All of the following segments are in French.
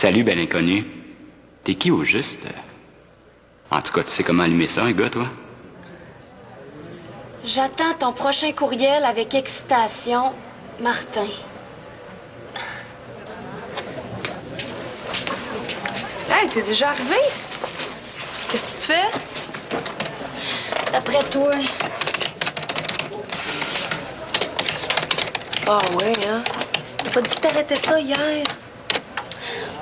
Salut, bel inconnu. T'es qui au juste? En tout cas, tu sais comment allumer ça, un gars, toi? J'attends ton prochain courriel avec excitation, Martin. Hey, t'es déjà arrivé? Qu'est-ce que tu fais? D'après toi, Ah ouais, hein? T'as pas dit que t'arrêtais ça hier?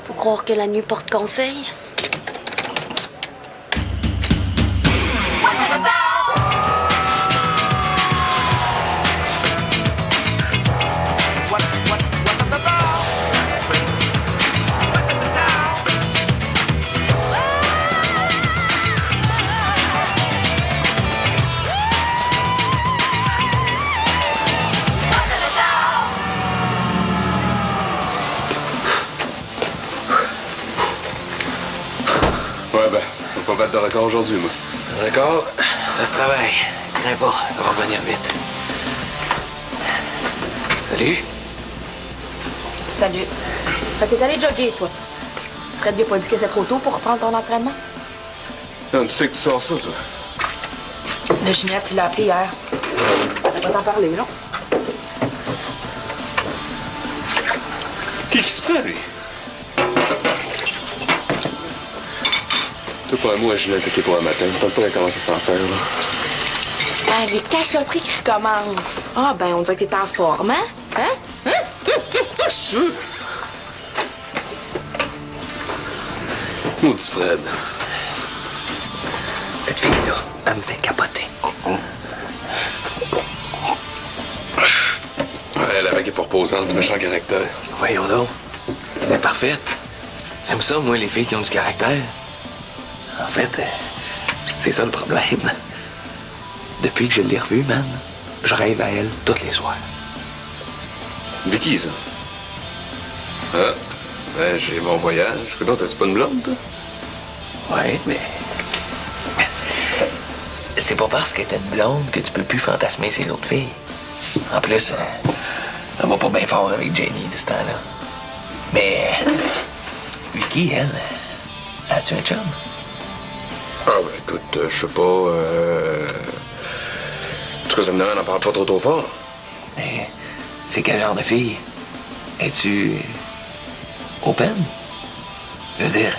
faut croire que la nuit porte conseil. Ouais, ben, on va pas battre de record aujourd'hui, moi. Le record, ça se travaille. Crains pas, ça va revenir vite. Salut. Salut. Fait que t'es allé jogger, toi. Fred, il a pas dit que c'est trop tôt pour reprendre ton entraînement? Non, tu sais que tu sors ça, toi. Le Ginette, il l'a appelé hier. On va t'en parler, non? Qui se prend, lui? Toi, pas un mot à Ginette qui est pour un matin. Tant pas qu'elle commence à s'en faire, là. Ah, les cachotteries qui recommencent. Ah, ben, on dirait que t'es en forme, hein? Hein? Ah, sûr? Maudit Fred. Cette fille-là, elle me fait capoter. Ouais, elle avait qui est pas reposante, méchant caractère. Voyons donc. Elle est parfaite. J'aime ça, moi, les filles qui ont du caractère. En fait, c'est ça le problème. Depuis que je l'ai revue, man, je rêve à elle tous les soirs. Vicky, ça? Ah, ben, j'ai mon voyage. Coudonc, t'as-tu pas une blonde, toi? Ouais, mais... C'est pas parce que t'es une blonde que tu peux plus fantasmer ces autres filles. En plus, ça va pas bien fort avec Jenny de ce temps-là. Mais... Vicky, elle, as-tu un chum? Ah, ben, écoute, je sais pas, En tout cas, ça me demande, on en parle pas trop fort. Mais c'est quel genre de fille? Es-tu... open? Je veux dire,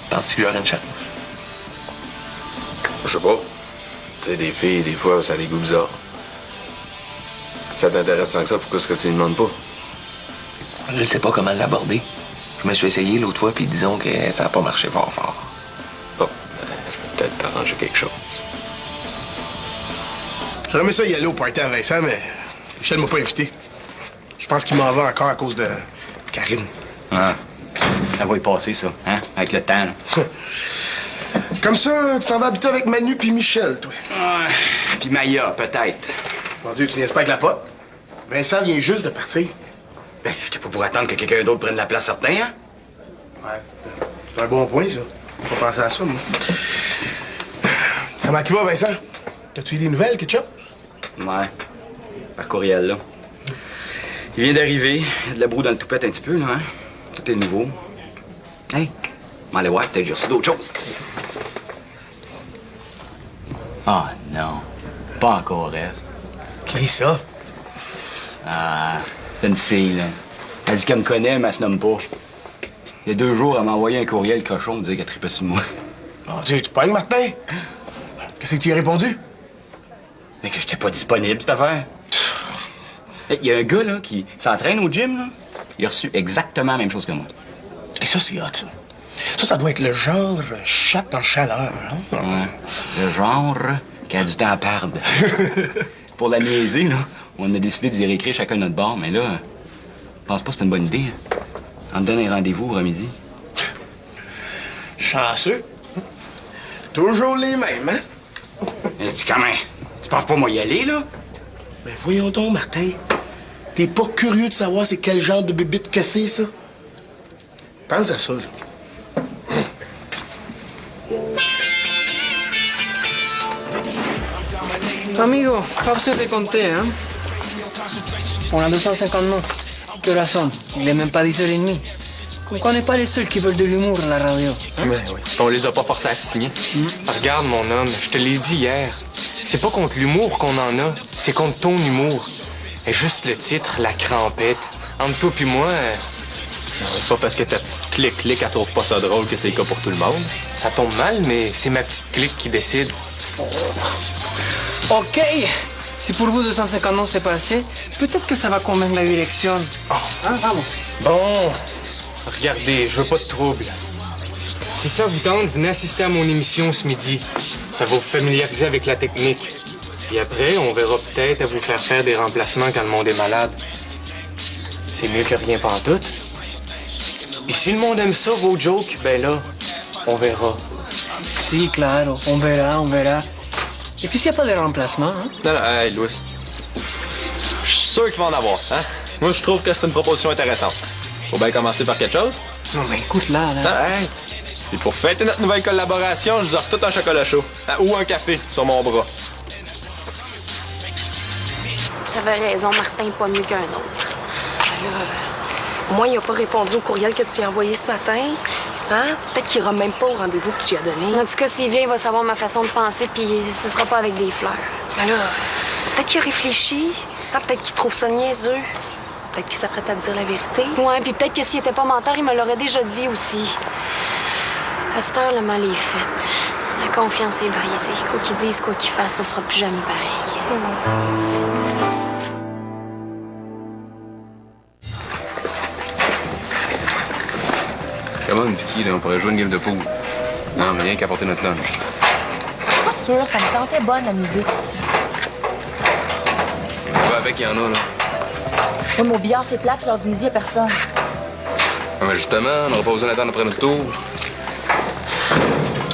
penses-tu que j'aurais une chance? Je sais pas. Tu sais, des filles, des fois, ça a des goûts bizarres. Ça t'intéresse tant que ça, pourquoi est-ce que tu ne demandes pas? Je sais pas comment l'aborder. Je me suis essayé l'autre fois, puis disons que ça a pas marché fort. Bon, ben, je peux peut-être t'arranger quelque chose. J'aurais aimé ça y aller au party à Vincent, mais Michel m'a pas invité. Je pense qu'il m'en va encore à cause de Karine. Ah, ça va y passer, ça, hein? Avec le temps, là. Comme ça, tu t'en vas habiter avec Manu puis Michel, toi. Ouais, puis Maya, peut-être. Mon Dieu, tu niaises pas avec la pote. Vincent vient juste de partir. Ben, j'étais pas pour attendre que quelqu'un d'autre prenne la place certain, hein? Ouais, c'est un bon point, ça. J'ai pas pensé à ça, moi. Comment tu vas, Vincent? T'as-tu eu des nouvelles, quelque chose? Ouais, par courriel, là. Il vient d'arriver. Il y a de la broue dans le toupette un petit peu, là, hein? Tout est nouveau. Hey, m'en aller voir, peut-être j'ai reçu d'autres choses. Ah, non. Pas encore, elle. Qui ça? Ah, c'est une fille, là. Elle dit qu'elle me connaît, mais elle se nomme pas. Il y a 2 jours, elle m'a envoyé un courriel cochon me dire qu'elle tripait sur moi. Mon Dieu, tu pognes, Martin? Qu'est-ce que tu y as répondu? Mais que j'étais pas disponible, cette affaire. Il y a un gars, là, qui s'entraîne au gym, là. Il a reçu exactement la même chose que moi. Et ça, c'est hot. Ça doit être le genre chatte en chaleur, hein? Ouais. Le genre qui a du temps à perdre. Pour la niaiser, là, on a décidé d'y réécrire chacun notre bord, mais là, je pense pas que c'est une bonne idée. On te donne un rendez-vous à midi. Chanceux. Toujours les mêmes, hein? Et dis comment? Tu penses pas moi y aller, là? Ben voyons donc, Martin. T'es pas curieux de savoir c'est quel genre de bébite que c'est, ça? Pense à ça, là. Amigo, pas besoin de compter, hein. On a 250 noms. ¿Qué horas son? Il est même pas 10h30. On n'est pas les seuls qui veulent de l'humour à la radio. Ben oui. On les a pas forcés à signer. Regarde, mon homme, je te l'ai dit hier. C'est pas contre l'humour qu'on en a, c'est contre ton humour. Et juste le titre, La Crampette. Entre toi puis moi, C'est pas parce que ta petite clique-clique, elle trouve pas ça drôle que c'est le cas pour tout le monde. ça tombe mal, mais c'est ma petite clique qui décide. OK. Si pour vous 250 ans c'est pas assez, peut-être que ça va convaincre la direction. Hein, vamos. Bon, regardez, je veux pas de trouble. Si ça vous tente, venez assister à mon émission ce midi. Ça va vous familiariser avec la technique. Puis après, on verra peut-être à vous faire des remplacements quand le monde est malade. C'est mieux que rien pantoute. Et si le monde aime ça, vos jokes, ben là, on verra. Si, claro. On verra, on verra. Et puis s'il n'y a pas de remplacement, hein? Non, non, hey, Louis. Je suis sûr qu'il va en avoir, hein? Moi, je trouve que c'est une proposition intéressante. Faut bien commencer par quelque chose. Non, mais écoute là. Ah, hey! Et pour fêter notre nouvelle collaboration, je vous offre tout un chocolat chaud. Hein, ou un café sur mon bras. T'avais raison, Martin, pas mieux qu'un autre. Ben là, au moins, il a pas répondu au courriel que tu lui as envoyé ce matin. Hein? Peut-être qu'il ira même pas au rendez-vous que tu lui as donné. En tout cas, s'il vient, il va savoir ma façon de penser, puis ce sera pas avec des fleurs. Ben là, peut-être qu'il a réfléchi. Hein? Peut-être qu'il trouve ça niaiseux. Peut-être qu'il s'apprête à te dire la vérité. Ouais, puis peut-être que s'il était pas menteur, il me l'aurait déjà dit aussi. À cette heure, le mal est fait. La confiance est brisée. Quoi qu'il dise, quoi qu'il fasse, ce sera plus jamais pareil. Comment, Vicky, là, on pourrait jouer une game de pool. Non, mais rien qu'à porter notre lunch. Pas sûr, ça me tentait bonne la musique ici. On va avec, il y en a, là. Ouais, mais au billard, c'est plate, l'heure du midi, y a personne. Ah, mais justement, on n'aura pas besoin d'attendre après notre tour.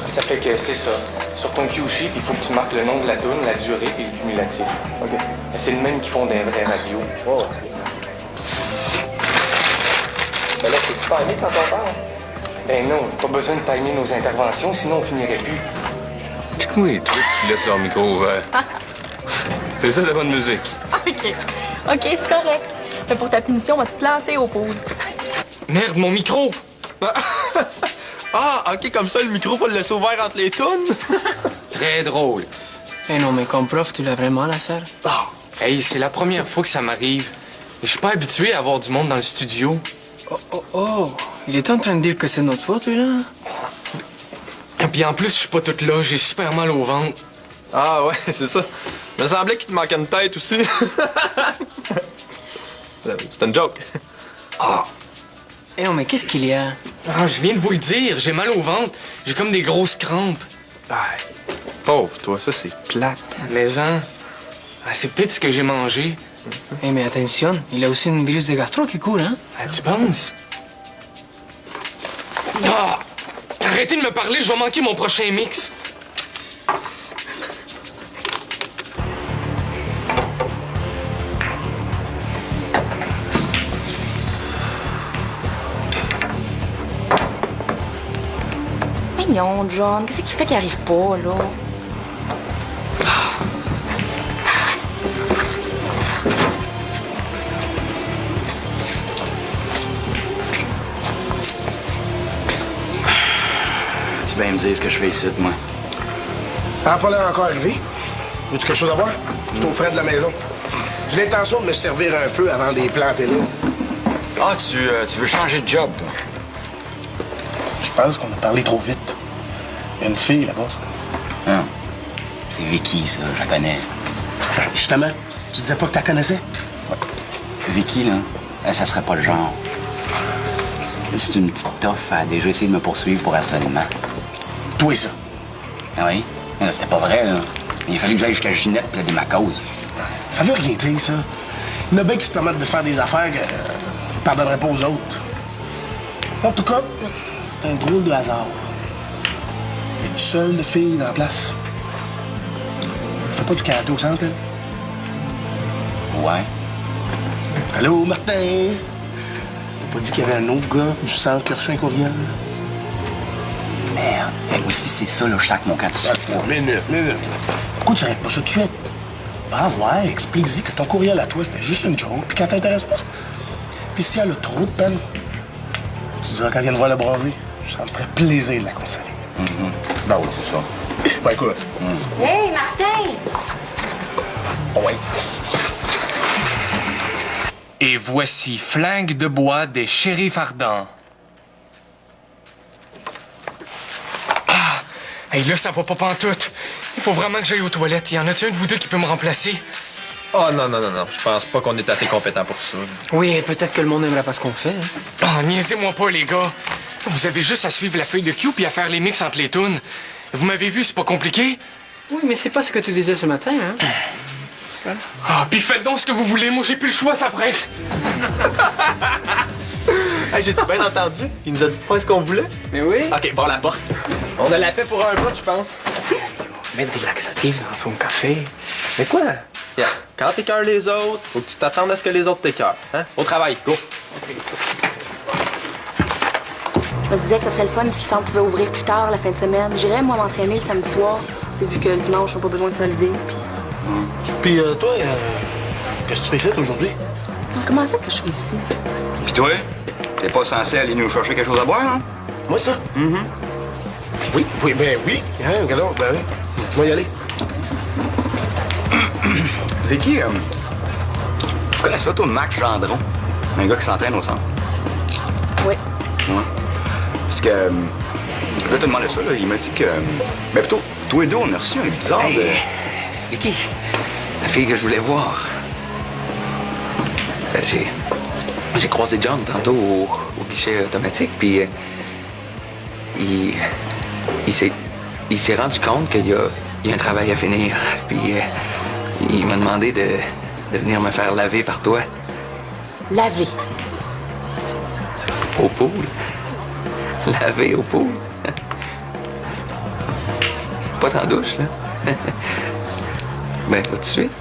Ça fait que c'est ça. Sur ton cue sheet, il faut que tu marques le nom de la toune, la durée et le cumulatif. OK. C'est le même qu'ils font dans les vraies radios. Oh. Ben là, c'est timé quand on parle? Ben non, pas besoin de timer nos interventions, sinon on finirait plus. Check-moi les trucs qui laissent leur micro ouvert. C'est ça, de la bonne musique. OK. OK, c'est correct. Mais pour ta punition, on va te planter au pool. Merde, mon micro! Ah, OK, comme ça, le micro, faut le laisser ouvert entre les tunes? Très drôle. Eh non, mais comme prof, tu l'as vraiment l'affaire. Hey, c'est la première fois que ça m'arrive. Je suis pas habitué à avoir du monde dans le studio. Oh. Il est en train de dire que c'est notre faute, lui, là? Et puis en plus, je suis pas toute là, j'ai super mal au ventre. Ah, ouais, c'est ça. Il me semblait qu'il te manquait une tête aussi. C'est une joke. Eh non, mais qu'est-ce qu'il y a? Ah, je viens de vous le dire, j'ai mal au ventre. J'ai comme des grosses crampes. Pauvre, toi, ça, c'est plate. Mais c'est peut-être ce que j'ai mangé. Eh, mais attention, il a aussi un virus de gastro qui court, hein? Ah, tu penses? Ah! Arrêtez de me parler, je vais manquer mon prochain mix. Mignon, John. Qu'est-ce qui fait qu'il arrive pas, là? Tu vas me dire ce que je fais ici, moi. Ah, pas l'air encore arrivé. Veux-tu quelque chose à voir? Je suis au frais de la maison. J'ai l'intention de me servir un peu avant de les planter là. Ah, tu veux changer de job, toi? Je pense qu'on a parlé trop vite. Il y a une fille là-bas. Ah, c'est Vicky, ça, je la connais. Justement, tu disais pas que tu la connaissais? Vicky, là, elle, ça serait pas le genre. C'est une petite toffe, elle a déjà essayé de me poursuivre pour harcèlement. Toi, ça. Ah oui? Mais là, c'était pas vrai, là. Il a fallu que j'aille jusqu'à Ginette plaider ma cause. Ça veut rien dire, ça. Il y en a bien qui se permettent de faire des affaires que pardonneraient pas aux autres. En tout cas, c'est un drôle de hasard. Es-tu seule de fille dans la place? Fais pas du karaté au centre, elle? Ouais. Allô, Martin? T'as pas dit qu'il y avait un autre gars du centre qui a reçu un courriel? Merde. Elle aussi, c'est ça, là, je sac mon camp dessus. Attends, minute. Pourquoi tu arrêtes pas ça tout de suite? Va voir, explique-y que ton courriel à toi, c'était juste une joke, puis qu'elle t'intéresse pas. Puis si elle a trop de peine, Tu diras qu'elle vient de voir le bronzé. Ça me ferait plaisir de la consoler. Ben oui, c'est ça. Ben écoute. Hey, Martin! Ouais. Et voici Flingue de bois des shérifs ardents. Ah! Hey, là, ça va pas pantoute. Il faut vraiment que j'aille aux toilettes. Y en a-tu un de vous deux qui peut me remplacer? Oh non, non, non, non. Je pense pas qu'on est assez compétent pour ça. Oui, peut-être que le monde n'aimera pas ce qu'on fait. Hein. Oh, niaisez-moi pas, les gars. Vous avez juste à suivre la feuille de cue puis à faire les mix entre les tunes. Vous m'avez vu, c'est pas compliqué? Oui, mais c'est pas ce que tu disais ce matin, hein? Ah, puis faites donc ce que vous voulez. Moi, j'ai plus le choix, ça presse. Hey, j'ai-tu bien entendu? Il nous a dit de faire ce qu'on voulait? Mais oui. OK, bon, la porte. On a la paix pour un bout, je pense. Mettre des laxatifs dans son café. Mais quoi? Yeah. Quand t'écœures les autres, faut que tu t'attendes à ce que les autres t'écœurent. Hein? Au travail, go! Je me disais que ça serait le fun si le centre pouvait ouvrir plus tard la fin de semaine. J'irais, moi, m'entraîner le samedi soir. Tu sais, vu que le dimanche, on n'a pas besoin de se lever. Puis toi, qu'est-ce que tu fais ici aujourd'hui? Comment ça que je suis ici? Puis toi, t'es pas censé aller nous chercher quelque chose à boire, hein? Moi, ça? Oui, oui, ben oui. Hein, regarde, ben oui. Moi, y aller. Vicky, tu connais ça, toi, Max Gendron? Un gars qui s'entraîne au centre. Oui. Ouais. Parce que, je vais te demander ça, là. Il m'a dit que, ben plutôt, toi et deux, on a reçu un bizarre de... Vicky, la fille que je voulais voir. J'ai croisé John tantôt au guichet automatique, puis il s'est rendu compte qu'il y a un travail à finir, puis il m'a demandé de venir me faire laver par toi. Laver. Au pool. Laver au pool. Pas dans la douche, là. Ben, pas tout de suite.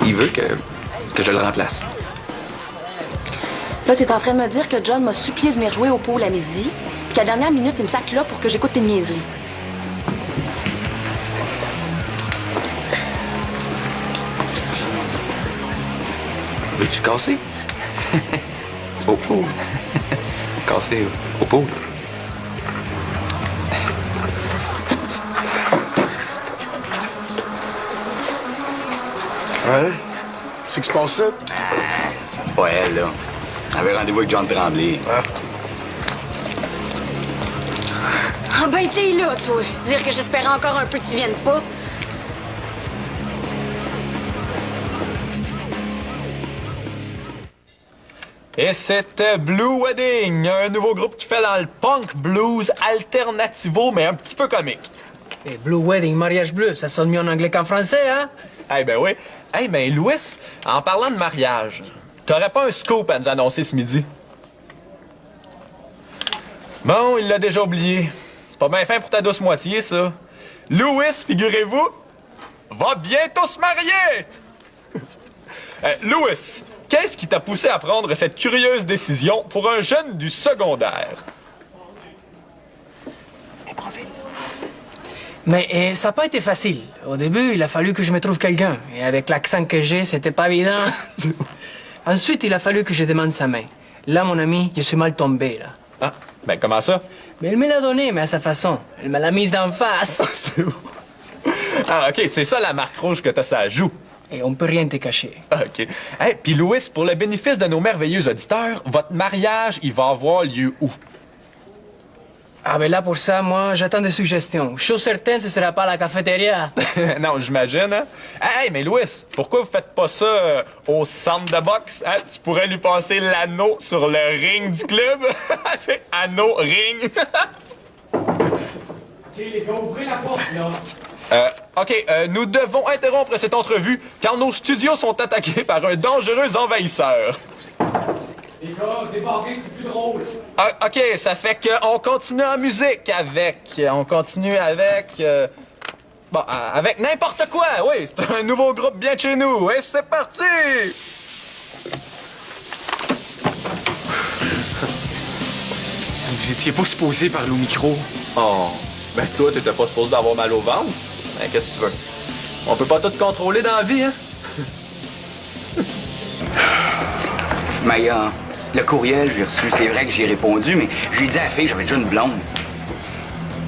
Il veut que je le remplace. Là, t'es en train de me dire que John m'a supplié de venir jouer au pool à midi, puis qu'à la dernière minute, il me sac là pour que j'écoute tes niaiseries. Veux-tu casser? Au pool. Casser au pool. Ouais. C'est que se passe ça? C'est pas elle, là. Elle avait rendez-vous avec John Tremblay. Ah. Ah ben t'es là, toi. Dire que j'espérais encore un peu que tu viennes pas. Et c'était Blue Wedding, un nouveau groupe qui fait dans le punk blues alternativo, mais un petit peu comique. Et Blue Wedding, mariage bleu, ça sonne mieux en anglais qu'en français, hein? Eh ben oui. Hey, mais Louis, en parlant de mariage, t'aurais pas un scoop à nous annoncer ce midi? Bon, il l'a déjà oublié. C'est pas bien fin pour ta douce moitié, ça. Louis, figurez-vous, va bientôt se marier! Louis, qu'est-ce qui t'a poussé à prendre cette curieuse décision pour un jeune du secondaire? Mais ça n'a pas été facile. Au début, il a fallu que je me trouve quelqu'un. Et avec l'accent que j'ai, c'était pas évident. Ensuite, il a fallu que je demande sa main. Là, mon ami, je suis mal tombé, là. Ah, ben comment ça? Mais elle me l'a donné, mais à sa façon. Elle me l'a mise d'en face. C'est bon. Ah, OK, c'est ça la marque rouge que t'as sur la joue. Et on peut rien te cacher. Ah, OK. Hey, puis Louis, pour le bénéfice de nos merveilleux auditeurs, votre mariage, il va avoir lieu où? Ah, ben là, pour ça, moi, j'attends des suggestions. Chose certaine, ce sera pas à la cafétéria. Non, j'imagine, hein? Hey, mais Louis, pourquoi vous faites pas ça au centre de boxe? Hein? Tu pourrais lui passer l'anneau sur le ring du club. Tu sais, anneau, ring. OK, les gars, ouvrez la porte, là. OK, nous devons interrompre cette entrevue car nos studios sont attaqués par un dangereux envahisseur. Les gars, débarquez, c'est plus drôle. Ah, OK, ça fait qu'on continue en musique avec... On continue avec... Bon, avec n'importe quoi, oui. C'est un nouveau groupe bien de chez nous. Et c'est parti! Vous étiez pas supposé parler au micro. Oh, ben toi, t'étais pas supposé d'avoir mal au ventre. Ben, qu'est-ce que tu veux? On peut pas tout contrôler dans la vie, hein? Mais Maya, le courriel que j'ai reçu, c'est vrai que j'ai répondu, mais j'ai dit à la fille que j'avais déjà une blonde.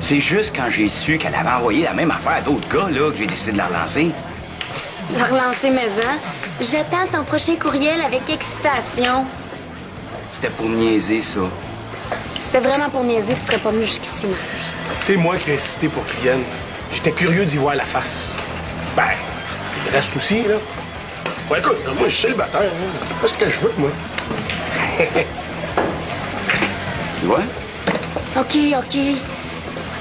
C'est juste quand j'ai su qu'elle avait envoyé la même affaire à d'autres gars, là, que j'ai décidé de la relancer. La relancer maison. J'attends ton prochain courriel avec excitation. C'était pour niaiser, ça. Si c'était vraiment pour niaiser, tu serais pas venu jusqu'ici, Martin. C'est moi qui ai insisté pour qu'ils viennent. J'étais curieux d'y voir la face. Ben, il reste aussi, là. Ouais, écoute, moi, je suis célibataire, hein. Je fais ce que je veux, moi. Tu vois? OK.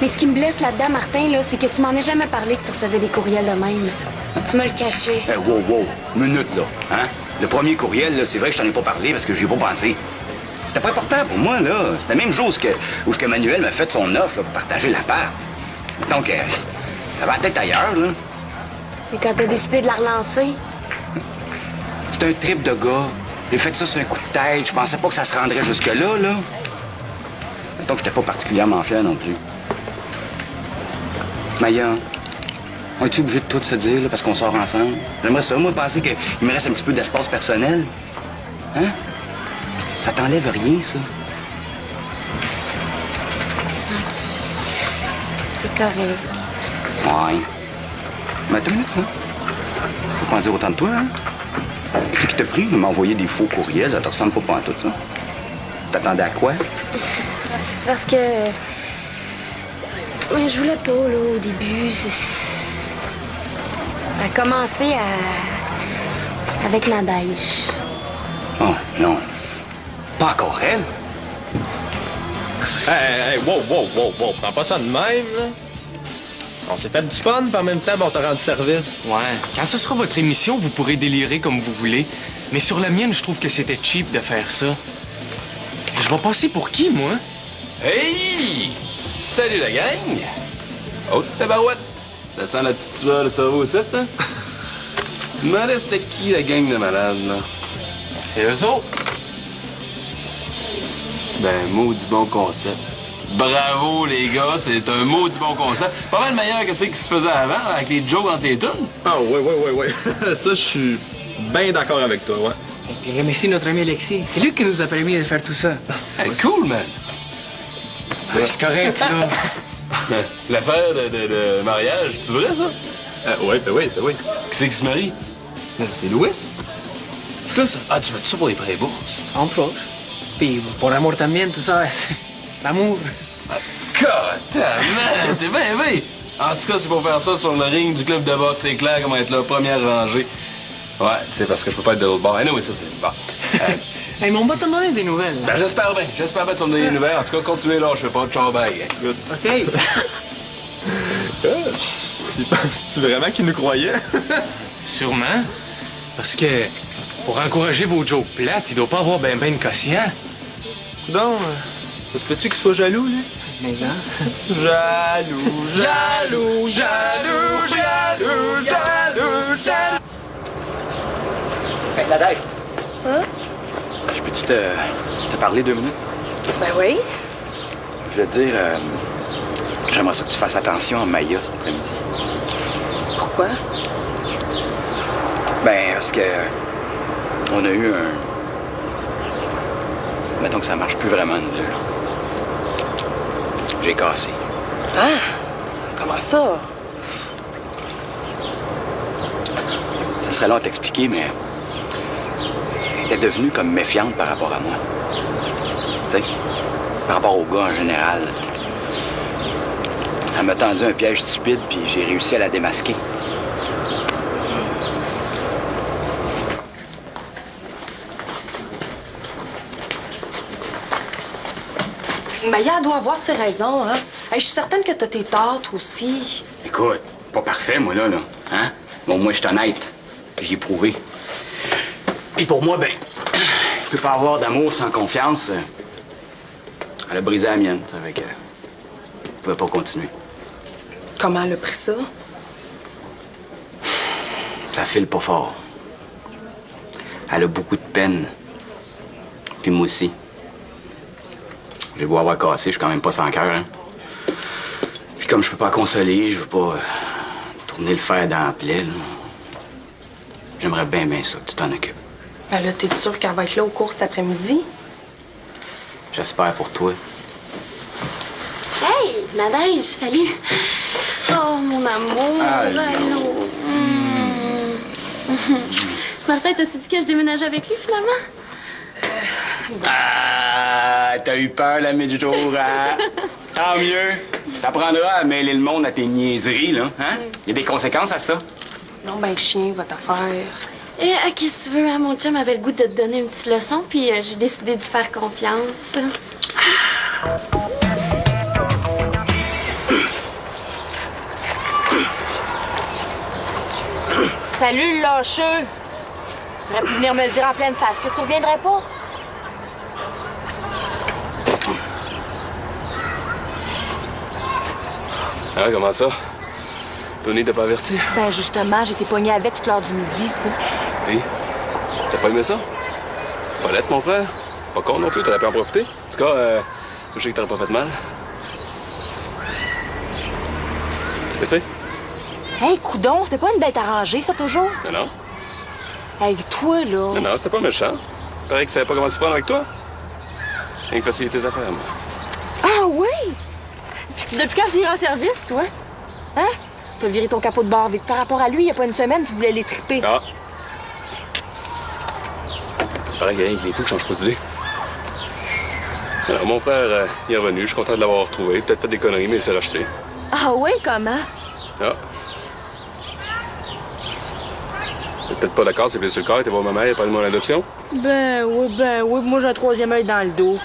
Mais ce qui me blesse là-dedans, Martin, là, c'est que tu m'en as jamais parlé que tu recevais des courriels de même. Tu m'as le caché. Wow. Minute, là. Hein? Le premier courriel, là, c'est vrai que je t'en ai pas parlé parce que j'y ai pas pensé. C'était pas important pour moi, là. C'était la même chose où ce que Manuel m'a fait son offre, là, pour partager l'appart. Donc, elle avait la tête ailleurs, là. Et quand t'as décidé de la relancer? C'était un trip de gars. J'ai fait ça sur un coup de tête. Je pensais pas que ça se rendrait jusque-là, là. Donc, j'étais pas particulièrement fier non plus. Maya, on est-tu obligé de tout se dire, là, parce qu'on sort ensemble? J'aimerais ça, moi, penser qu'il me reste un petit peu d'espace personnel. Hein? Ça t'enlève rien, ça. OK. C'est correct. Ouais. Mais attends une minute, là. Faut pas en dire autant de toi, hein? C'est qui t'a pris de m'envoyer des faux courriels? Ça te ressemble pas à tout ça. Tu t'attendais à quoi? C'est parce que... Mais je voulais pas, là, au début. Ça a commencé avec Nadège. Oh, non. Pas encore elle? Hey, wow. Prends pas ça de même, là. On s'est fait du fun, puis en même temps, on t'a rendu service. Ouais. Quand ce sera votre émission, vous pourrez délirer comme vous voulez. Mais sur la mienne, je trouve que c'était cheap de faire ça. Je vais passer pour qui, moi? Hey! Salut la gang! Oh, tabarouette! Ça sent la petite sueur de cerveau aussi, hein? Je me demandais c'était qui la gang de malades, là? C'est eux autres. Ben, maudit bon concept. Bravo, les gars, c'est un maudit bon concept. Pas mal meilleur que ce qui se faisait avant, là, avec les jokes entre les tunes. Ah, ouais. Ça, je suis bien d'accord avec toi, ouais. Et puis remercie notre ami Alexis. C'est lui qui nous a permis de faire tout ça. Hey, cool, man! C'est correct, là. L'affaire de mariage, c'est vrai, ça? Ouais. Qui c'est qui se marie? C'est Louis? Toi, ça? Ah, tu fais ça pour les pré-bourses? Entre autres. Puis pour l'amour también, tout ça, c'est l'amour. Man, t'es bien. En tout cas, c'est pour faire ça sur le ring du club de boxe. C'est clair comment être là, première rangée. Ouais, c'est parce que je peux pas être de l'autre bord. Anyway, ça, c'est bon. Hey, mais on va t'en donner des nouvelles. Ben, j'espère bien que tu vas me donner des nouvelles. En tout cas, continuez là, je sais pas. Ciao, bye. Good. OK. Tu penses-tu vraiment qu'il nous croyait? Sûrement. Parce que pour encourager vos jokes plates, il doit pas avoir ben de quotient. Donc, ça se peut-tu qu'il soit jaloux, lui? Mais hein? Jaloux. Hey, Nadège. Hein? Je peux-tu te parler 2 minutes? Ben oui. Je veux dire, j'aimerais ça que tu fasses attention à Maya cet après-midi. Pourquoi? Ben, parce que on a eu un... Mettons que ça marche plus vraiment, nous deux, là. J'ai cassé. Ah! Comment ça? Ça serait long à t'expliquer, mais... Elle était devenue comme méfiante par rapport à moi. Tu sais, par rapport aux gars en général. Elle m'a tendu un piège stupide, puis j'ai réussi à la démasquer. Maya doit avoir ses raisons, hein? Hey, je suis certaine que t'as tes torts, toi aussi. Écoute, pas parfait, moi, là. Hein? Bon, moi, je suis honnête. J'y ai prouvé. Puis pour moi, ben, il peut pas avoir d'amour sans confiance. Elle a brisé la mienne, ça fait que... Je pouvais pas continuer. Comment elle a pris ça? Ça file pas fort. Elle a beaucoup de peine. Puis moi aussi. J'ai beau avoir cassé, je suis quand même pas sans cœur, hein. Puis comme je peux pas consoler, je veux pas tourner le fer dans la plaie, là. J'aimerais bien ça que tu t'en occupes. Ben là, t'es sûr qu'elle va être là aux courses cet après-midi? J'espère pour toi. Hey, Nadège, salut. Oh, mon amour. Allô. Martin, t'as-tu dit que je déménageais avec lui, finalement? Ah, t'as eu peur la mi-jour, hein? Tant mieux. T'apprendras à mêler le monde à tes niaiseries, là, hein? Il y a des conséquences à ça. Non, ben, le chien va t'affaire. Et qu'est-ce que tu veux, hein? Mon chum avait le goût de te donner une petite leçon, puis j'ai décidé d'y faire confiance. Salut, le lâcheux! T'aurais pu venir me le dire en pleine face que tu reviendrais pas? Ah, comment ça? Tony t'a pas averti? Ben justement, j'étais pognée avec toute l'heure du midi, tu sais. Et? T'as pas aimé ça? Pas lettre, mon frère. Pas con non plus, t'aurais pu en profiter. En tout cas, je sais que t'aurais pas fait de mal. Essaye. Hey, coudon, c'était pas une date arrangée, ça, toujours? Non, non. Hey, toi, là... Non, non, c'était pas méchant. Pareil que ça savait pas comment se prendre avec toi. Rien que faciliter tes affaires, moi. Ah oui? Depuis quand tu iras en service, toi? Hein? T'as viré ton capot de bord vite. Par rapport à lui, il y a pas une semaine, tu voulais les triper. Ah. Pareil, avec les fous qui changent pas d'idée. Alors, mon frère, il est revenu. Je suis content de l'avoir retrouvé. Peut-être fait des conneries, mais il s'est racheté. Ah oui, comment? Ah. T'es peut-être pas d'accord, c'est blessé le corps, t'es voir ma mère, parle de mon adoption. Ben oui, moi j'ai un troisième œil dans le dos.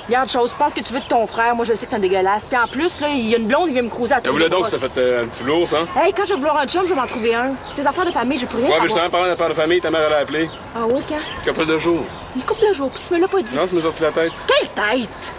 Regarde, chose, pense que tu veux de ton frère, moi je sais que t'es un dégueulasse. Puis en plus, là, il y a une blonde qui vient me cruiser à Vous voulez donc que ça fait un petit lourd, hein? Hey, quand je vais vouloir un chum, je vais m'en trouver un. Tes affaires de famille, je peux rien Ouais, mais savoir. justement, parlant d'affaires de famille, ta mère, elle a appelé. Ah oui, quand? Couple de jours. Une couple de jours, puis tu me l'as pas dit. Non, ça m'est sorti la tête. Quelle tête?